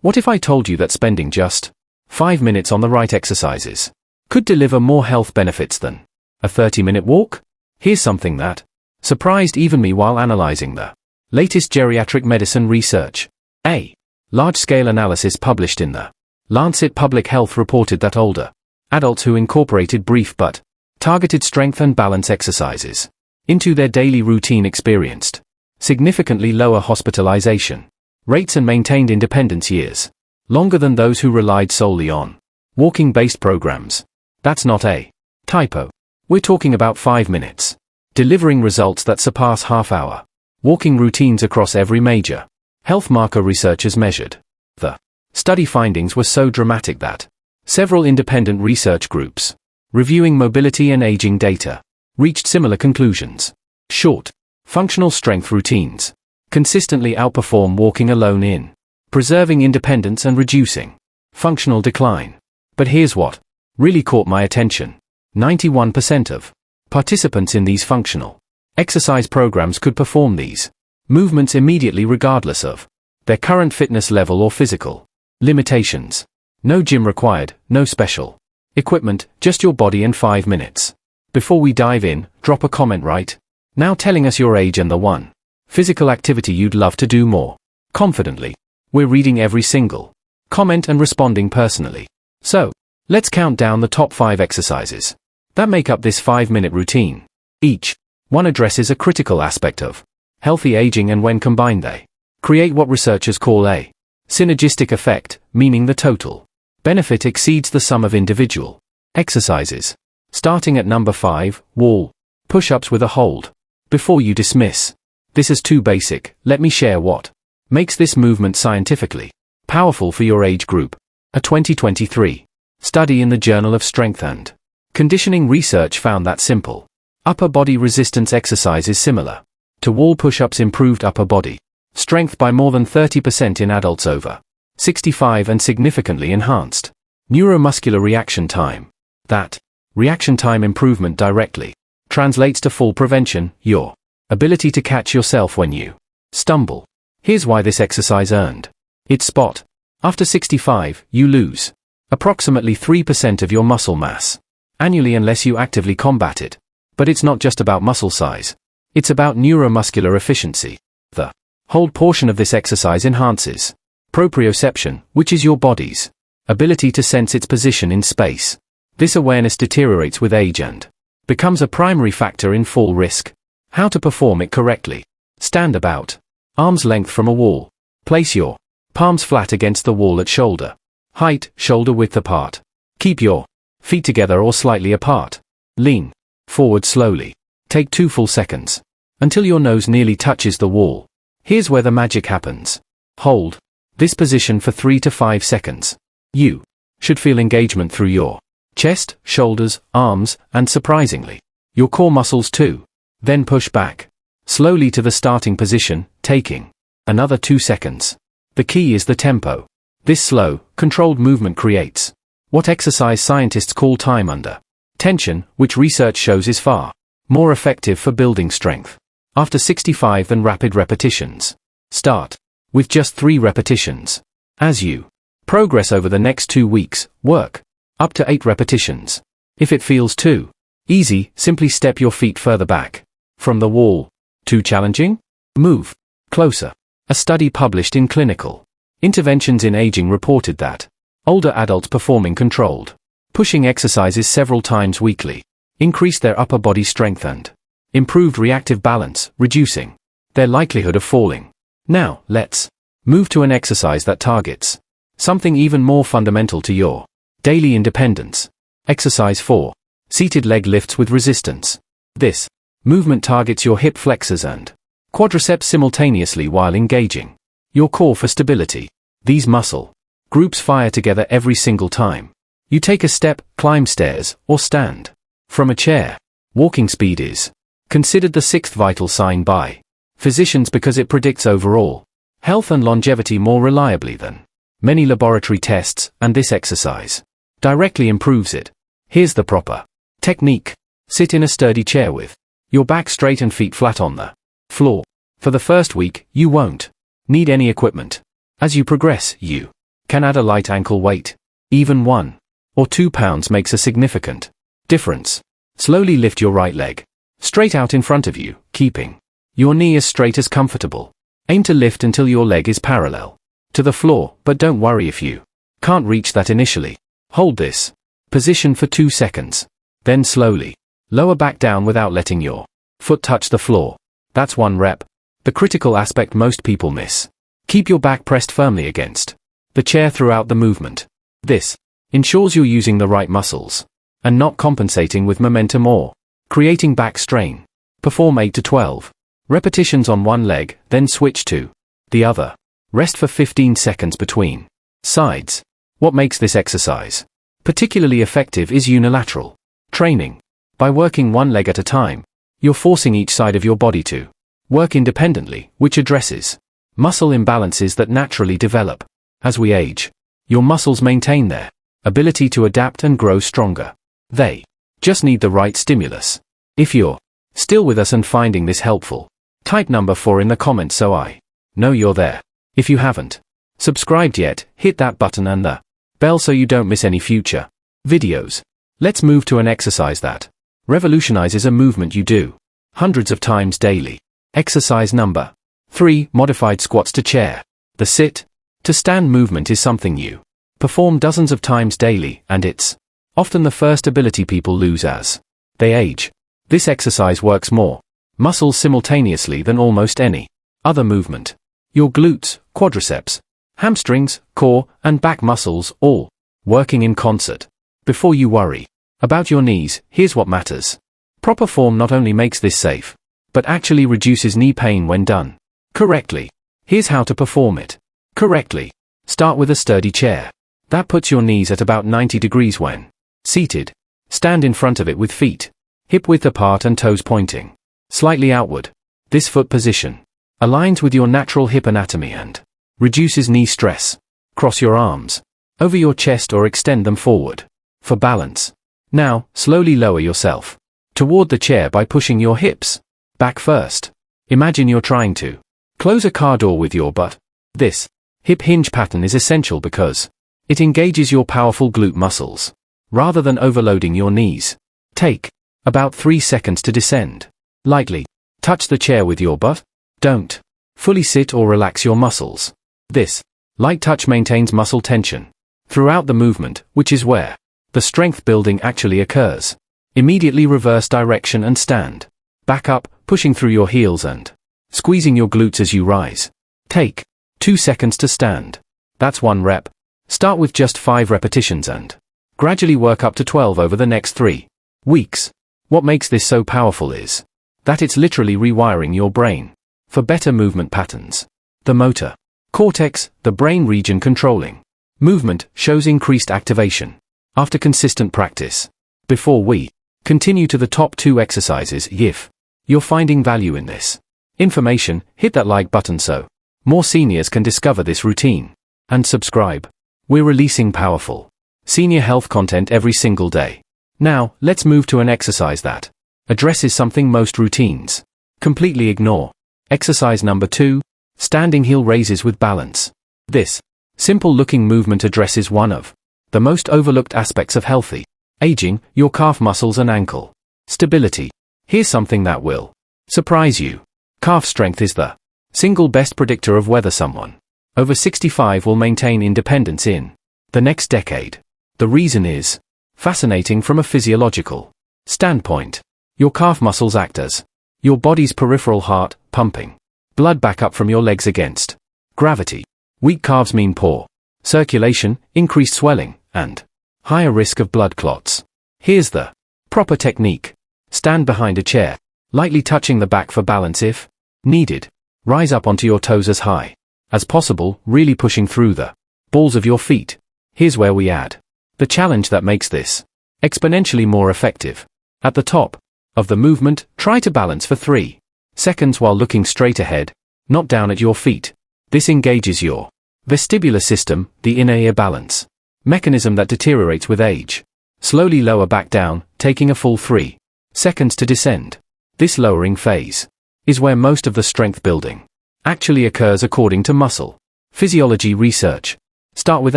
What if I told you that spending just 5 minutes on the right exercises could deliver more health benefits than a 30-minute walk? Here's something that surprised even me while analyzing the latest geriatric medicine research. A large-scale analysis published in the Lancet Public Health reported that older adults who incorporated brief but targeted strength and balance exercises into their daily routine experienced significantly lower hospitalization rates and maintained independence years longer than those who relied solely on walking-based programs. That's not a typo. We're talking about 5 minutes, delivering results that surpass half-hour walking routines across every major health marker researchers measured. The study findings were so dramatic that several independent research groups, reviewing mobility and aging data, reached similar conclusions. Short, functional strength routines consistently outperform walking alone in preserving independence and reducing functional decline. But here's what really caught my attention. 91% of participants in these functional exercise programs could perform these movements immediately regardless of their current fitness level or physical limitations. No gym required, no special equipment, just your body and 5 minutes. Before we dive in, drop a comment right now telling us your age and the one physical activity you'd love to do more confidently. We're reading every single comment and responding personally. So, let's count down the top 5 exercises that make up this 5-minute routine. Each one addresses a critical aspect of healthy aging, and when combined they create what researchers call a synergistic effect, meaning the total benefit exceeds the sum of individual exercises. Starting at number 5, wall push-ups with a hold. Before you dismiss this as too basic, let me share what makes this movement scientifically powerful for your age group. A 2023 study in the Journal of Strength and Conditioning Research found that simple upper body resistance exercises similar to wall push-ups improved upper body strength by more than 30% in adults over 65 and significantly enhanced neuromuscular reaction time. That reaction time improvement directly translates to fall prevention, your ability to catch yourself when you stumble. Here's why this exercise earned its spot. After 65, you lose approximately 3% of your muscle mass annually unless you actively combat it. But it's not just about muscle size. It's about neuromuscular efficiency. The hold portion of this exercise enhances proprioception, which is your body's ability to sense its position in space. This awareness deteriorates with age and becomes a primary factor in fall risk. How to perform it correctly. Stand about arm's length from a wall. Place your palms flat against the wall at shoulder height, shoulder width apart. Keep your feet together or slightly apart. Lean forward slowly. Take 2 full seconds until your nose nearly touches the wall. Here's where the magic happens. Hold this position for 3 to 5 seconds. You should feel engagement through your chest, shoulders, arms, and surprisingly, your core muscles too. Then push back slowly to the starting position, taking another 2 seconds. The key is the tempo. This slow, controlled movement creates what exercise scientists call time under tension, which research shows is far more effective for building strength after 65 than rapid repetitions. Start with just 3 repetitions. As you progress over the next 2 weeks, work up to 8 repetitions. If it feels too easy, simply step your feet further back from the wall. Too challenging? Move closer. A study published in Clinical Interventions in Aging reported that older adults performing controlled pushing exercises several times weekly increased their upper body strength and improved reactive balance, reducing their likelihood of falling. Now, let's move to an exercise that targets something even more fundamental to your daily independence. Exercise 4. Seated leg lifts with resistance. This movement targets your hip flexors and quadriceps simultaneously while engaging your core for stability. These muscle groups fire together every single time you take a step, climb stairs, or stand from a chair. Walking speed is considered the 6th vital sign by physicians because it predicts overall health and longevity more reliably than many laboratory tests, and this exercise directly improves it. Here's the proper technique. Sit in a sturdy chair with your back straight and feet flat on the floor. For the first week, you won't need any equipment. As you progress, you can add a light ankle weight. Even 1 or 2 pounds makes a significant difference. Slowly lift your right leg straight out in front of you, keeping your knee as straight as comfortable. Aim to lift until your leg is parallel to the floor, but don't worry if you can't reach that initially. Hold this position for 2 seconds. Then slowly lower back down without letting your foot touch the floor. That's 1 rep. The critical aspect most people miss. Keep your back pressed firmly against the chair throughout the movement. This ensures you're using the right muscles and not compensating with momentum or creating back strain. Perform 8 to 12 repetitions on one leg, then switch to the other. Rest for 15 seconds between sides. What makes this exercise particularly effective is unilateral training. By working one leg at a time, you're forcing each side of your body to work independently, which addresses muscle imbalances that naturally develop. As we age, your muscles maintain their ability to adapt and grow stronger. They just need the right stimulus. If you're still with us and finding this helpful, type number 4 in the comments so I know you're there. If you haven't subscribed yet, hit that button and the bell so you don't miss any future videos. Let's move to an exercise that revolutionizes a movement you do hundreds of times daily. Exercise number 3, modified squats to chair. The sit to stand movement is something you perform dozens of times daily, and it's often the first ability people lose as they age. This exercise works more muscles simultaneously than almost any other movement. Your glutes, quadriceps, hamstrings, core, and back muscles all working in concert. Before you worry about your knees, here's what matters. Proper form not only makes this safe, but actually reduces knee pain when done correctly. Here's how to perform it correctly. Start with a sturdy chair. That puts your knees at about 90 degrees when seated. Stand in front of it with feet hip width apart and toes pointing slightly outward. This foot position aligns with your natural hip anatomy and reduces knee stress. Cross your arms over your chest or extend them forward for balance. Now, slowly lower yourself toward the chair by pushing your hips back first. Imagine you're trying to close a car door with your butt. This hip hinge pattern is essential because it engages your powerful glute muscles rather than overloading your knees. Take about 3 seconds to descend. Lightly touch the chair with your butt. Don't fully sit or relax your muscles. This light touch maintains muscle tension throughout the movement, which is where the strength building actually occurs. Immediately reverse direction and stand back up, pushing through your heels and squeezing your glutes as you rise. Take 2 seconds to stand. That's 1 rep. Start with just 5 repetitions and gradually work up to 12 over the next 3 weeks. What makes this so powerful is that it's literally rewiring your brain for better movement patterns. The motor cortex, the brain region controlling movement, shows increased activation after consistent practice. Before we continue to the top 2 exercises, if you're finding value in this information, hit that like button so more seniors can discover this routine, and subscribe. We're releasing powerful senior health content every single day. Now, let's move to an exercise that addresses something most routines completely ignore. Exercise number 2, standing heel raises with balance. This simple-looking movement addresses one of the most overlooked aspects of healthy aging, your calf muscles and ankle stability. Here's something that will surprise you. Calf strength is the single best predictor of whether someone over 65 will maintain independence in the next decade. The reason is fascinating from a physiological standpoint. Your calf muscles act as your body's peripheral heart, pumping blood back up from your legs against gravity. Weak calves mean poor circulation, increased swelling, and higher risk of blood clots. Here's the proper technique. Stand behind a chair, lightly touching the back for balance if needed. Rise up onto your toes as high as possible, really pushing through the balls of your feet. Here's where we add the challenge that makes this exponentially more effective. At the top of the movement, try to balance for 3 seconds while looking straight ahead, not down at your feet. This engages your vestibular system, the inner ear balance mechanism that deteriorates with age. Slowly lower back down, taking a full 3 seconds to descend. This lowering phase is where most of the strength building actually occurs according to muscle physiology research. Start with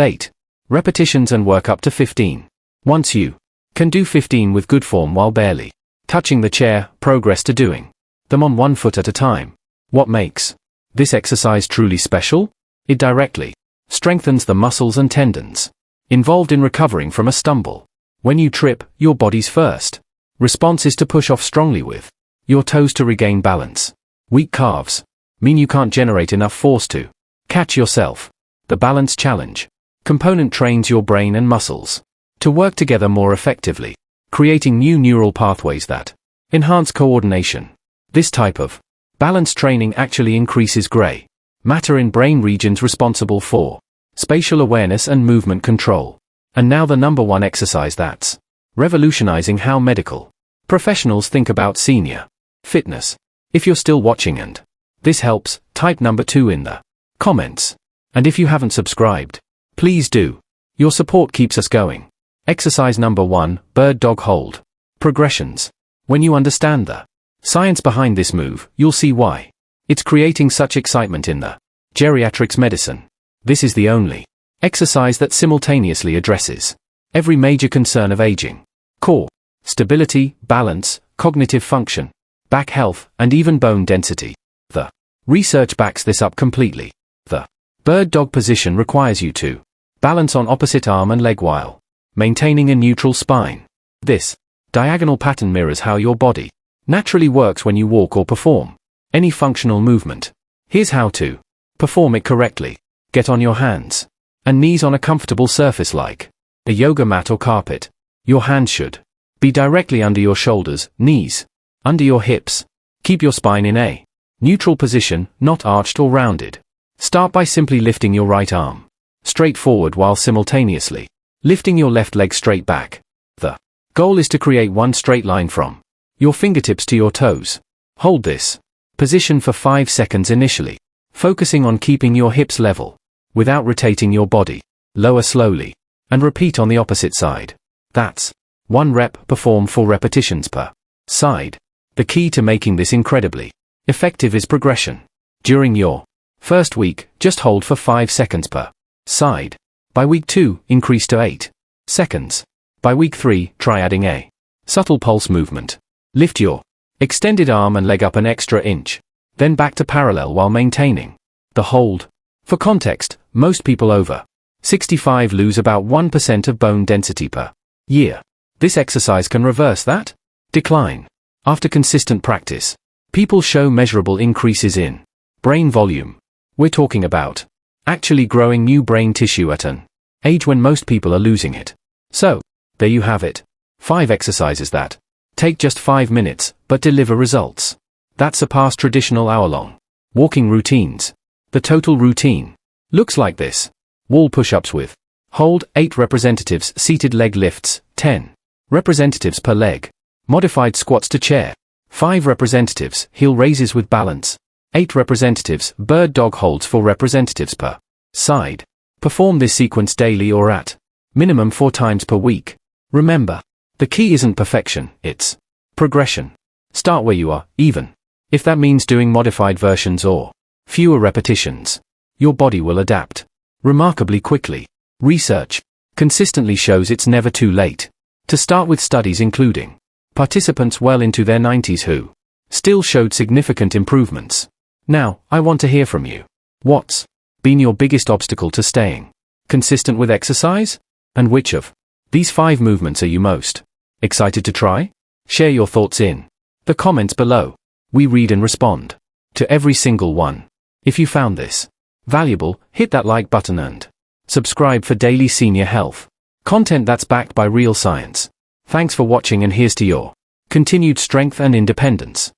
8 repetitions and work up to 15. Once you can do 15 with good form while barely touching the chair, progress to doing them on 1 foot at a time. What makes this exercise truly special? It directly strengthens the muscles and tendons involved in recovering from a stumble. When you trip, your body's first response is to push off strongly with your toes to regain balance. Weak calves mean you can't generate enough force to catch yourself. The balance challenge component trains your brain and muscles to work together more effectively, creating new neural pathways that enhance coordination. This type of balance training actually increases gray matter in brain regions responsible for spatial awareness and movement control. And now the number 1 exercise that's revolutionizing how medical professionals think about senior fitness. If you're still watching and this helps, type number 2 in the comments. And if you haven't subscribed, please do. Your support keeps us going. Exercise number 1, bird dog hold. Progressions. When you understand the science behind this move, you'll see why it's creating such excitement in the geriatrics medicine. This is the only exercise that simultaneously addresses every major concern of aging: core stability, balance, cognitive function, back health, and even bone density. The research backs this up completely. The bird dog position requires you to balance on opposite arm and leg while maintaining a neutral spine. This diagonal pattern mirrors how your body naturally works when you walk or perform any functional movement. Here's how to perform it correctly. Get on your hands and knees on a comfortable surface like a yoga mat or carpet. Your hands should be directly under your shoulders, knees under your hips. Keep your spine in a neutral position, not arched or rounded. Start by simply lifting your right arm straight forward while simultaneously lifting your left leg straight back. The goal is to create one straight line from your fingertips to your toes. Hold this position for 5 seconds initially, focusing on keeping your hips level without rotating your body. Lower slowly and repeat on the opposite side. That's 1 rep. Perform 4 repetitions per side. The key to making this incredibly effective is progression. During your first week, just hold for 5 seconds per side. By week 2, increase to 8 seconds. By week 3, try adding a subtle pulse movement. Lift your extended arm and leg up an extra inch, then back to parallel while maintaining the hold. For context, most people over 65 lose about 1% of bone density per year. This exercise can reverse that decline. After consistent practice, people show measurable increases in brain volume. We're talking about actually growing new brain tissue at an age when most people are losing it. So, there you have it. 5 exercises that take just 5 minutes, but deliver results that surpass traditional hour-long walking routines. The total routine looks like this: wall push-ups with hold, 8 representatives; seated leg lifts, 10 representatives per leg; modified squats to chair, 5 representatives; heel raises with balance, 8 representatives; bird dog holds, 4 representatives per side. Perform this sequence daily or at minimum 4 times per week. Remember, the key isn't perfection, it's progression. Start where you are, even if that means doing modified versions or fewer repetitions. Your body will adapt remarkably quickly. Research consistently shows it's never too late to start, with studies including participants well into their 90s who still showed significant improvements. Now, I want to hear from you. What's been your biggest obstacle to staying consistent with exercise? And which of these 5 movements are you most excited to try? Share your thoughts in the comments below. We read and respond to every single one. If you found this valuable, hit that like button and subscribe for daily senior health content that's backed by real science. Thanks for watching, and here's to your continued strength and independence.